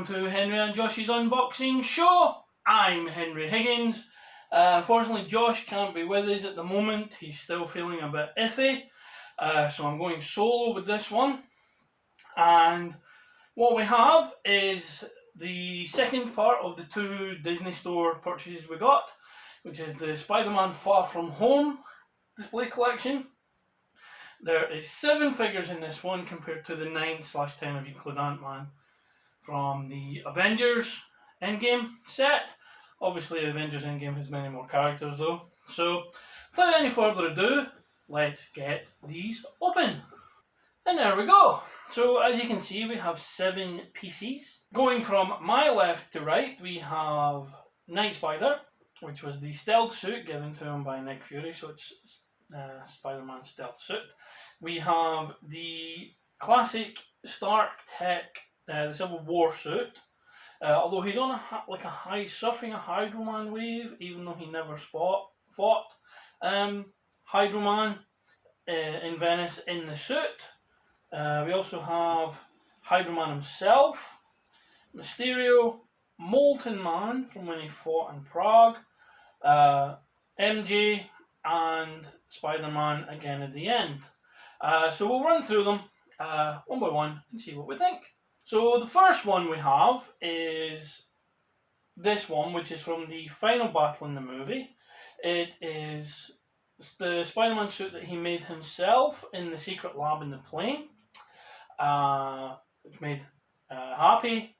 to Henry and Josh's unboxing show. I'm Henry Higgins. Unfortunately, Josh can't be with us at the moment. He's still feeling a bit iffy. So I'm going solo with this one. And what we have is the second part of the two Disney Store purchases we got, which is the Spider-Man Far From Home display collection. There is 7 figures in this one compared to the 9/10 if you include Ant-Man from the Avengers Endgame set. Obviously, Avengers Endgame has many more characters though. So, without any further ado, let's get these open. And there we go. So, as you can see, we have 7 PCs. Going from my left to right, we have Night Spider, which was the stealth suit given to him by Nick Fury, so it's Spider-Man stealth suit. We have the classic Stark Tech the Civil War suit, although he's on surfing a Hydro-Man wave, even though he never fought Hydro-Man in Venice in the suit. We also have Hydro-Man himself, Mysterio, Molten Man from when he fought in Prague, MJ, and Spider-Man again at the end. So we'll run through them one by one and see what we think. So the first one we have is this one, which is from the final battle in the movie. It is the Spider-Man suit that he made himself in the secret lab in the plane. It's made Happy.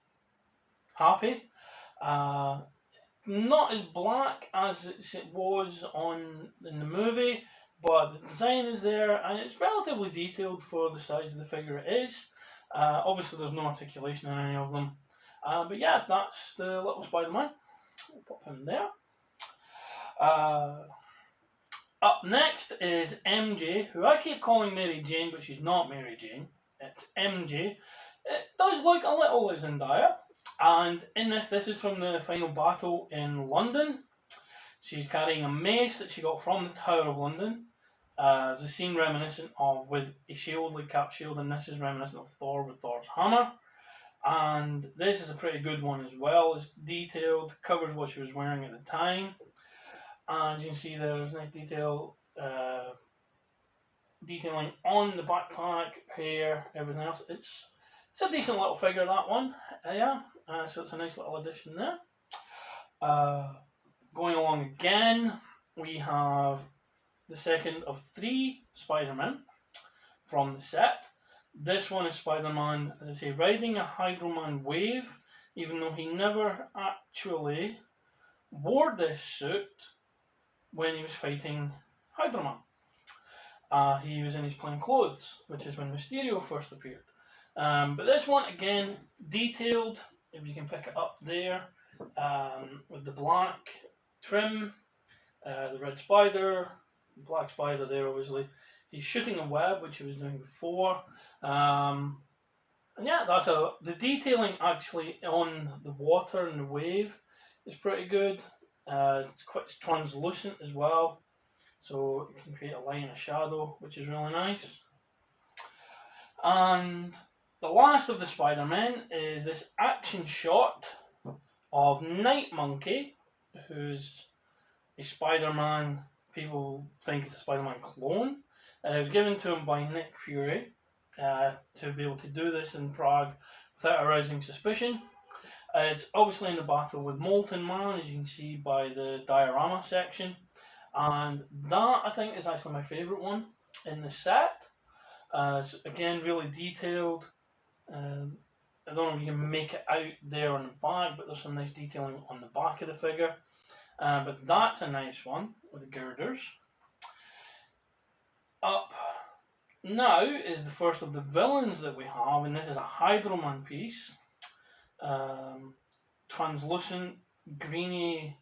Not as black as it was in the movie, but the design is there and it's relatively detailed for the size of the figure it is. Obviously there's no articulation in any of them. But yeah, that's the little Spider-Man. We'll pop him there. Up next is MJ, who I keep calling Mary Jane, but she's not Mary Jane. It's MJ. It does look a little like Zendaya. And in this is from the final battle in London. She's carrying a mace that she got from the Tower of London. There's a scene reminiscent of with a shield, like Cap shield, and this is reminiscent of Thor with Thor's hammer. And this is a pretty good one as well. It's detailed, covers what she was wearing at the time. And you can see there's nice detailing on the backpack, hair, everything else. It's a decent little figure, that one. So it's a nice little addition there. Going along again, we have the second of 3 Spider-Men from the set. This one is Spider-Man, as I say, riding a Hydro-Man wave, even though he never actually wore this suit when he was fighting Hydro-Man. He was in his plain clothes, which is when Mysterio first appeared. But this one, again, detailed, if you can pick it up there, with the black trim, the red spider, black spider there obviously. He's shooting a web, which he was doing before. And yeah, the detailing actually on the water and the wave is pretty good. It's quite translucent as well, so you can create a light and a shadow, which is really nice. And the last of the Spider-Men is this action shot of Night Monkey, who's a Spider-Man, people think it's a Spider-Man clone. It was given to him by Nick Fury to be able to do this in Prague without arousing suspicion. It's obviously in the battle with Molten Man, as you can see by the diorama section. And that, I think, is actually my favourite one in the set. It's, again, really detailed. I don't know if you can make it out there on the back, but there's some nice detailing on the back of the figure. But that's a nice one with the girders. Up now is the first of the villains that we have, and this is a Hydro-Man piece. Translucent, greeny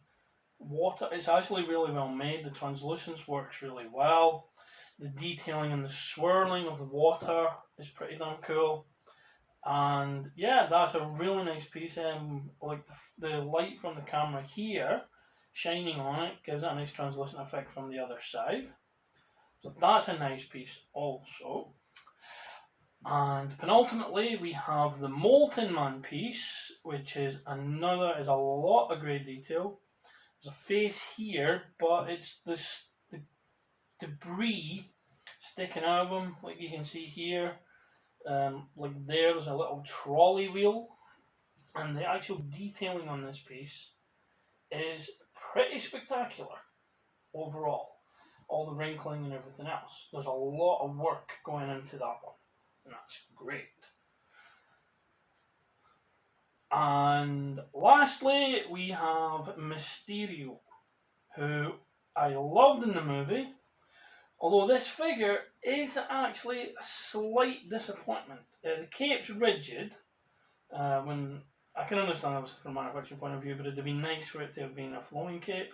water. It's actually really well made. The translucence works really well. The detailing and the swirling of the water is pretty damn cool. And yeah, that's a really nice piece. Like the light from the camera here shining on it gives it a nice translucent effect from the other side. So that's a nice piece also. And penultimately, we have the Molten Man piece, which is a lot of great detail. There's a face here, but it's the debris sticking out of him, like you can see here. Like there's a little trolley wheel, and the actual detailing on this piece is pretty spectacular overall. All the wrinkling and everything else. There's a lot of work going into that one, and that's great. And lastly, we have Mysterio, who I loved in the movie, although this figure is actually a slight disappointment. The cape's rigid, when I can understand obviously from a manufacturing point of view, but it'd have been nice for it to have been a flowing cape,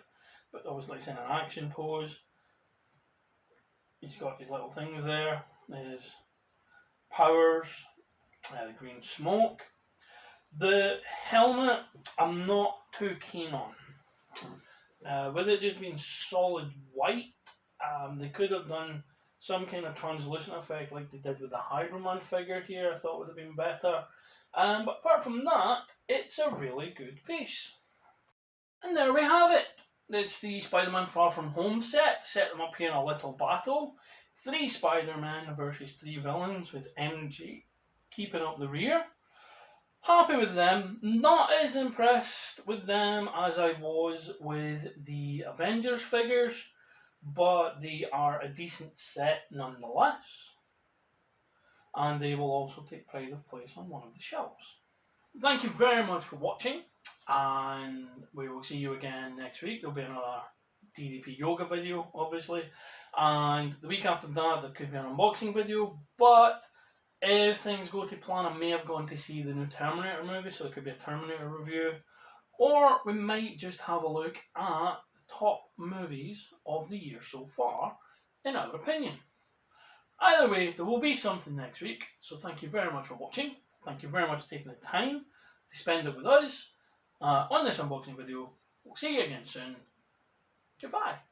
but obviously it's in an action pose. He's got his little things there, his powers, the green smoke. The helmet, I'm not too keen on. With it just being solid white, they could have done some kind of translucent effect like they did with the Hydro Man figure here. I thought would have been better. But apart from that, it's a really good piece. And there we have it. It's the Spider-Man Far From Home set them up here in a little battle. 3 Spider-Man versus 3 villains with MJ keeping up the rear. Happy with them. Not as impressed with them as I was with the Avengers figures, but they are a decent set nonetheless. And they will also take pride of place on one of the shelves. Thank you very much for watching, and we will see you again next week. There'll be another DDP yoga video, obviously, and the week after that there could be an unboxing video, but if things go to plan, I may have gone to see the new Terminator movie, so it could be a Terminator review, or we might just have a look at the top movies of the year so far, in our opinion. Either way, there will be something next week, so thank you very much for watching. Thank you very much for taking the time to spend it with us on this unboxing video. We'll see you again soon. Goodbye.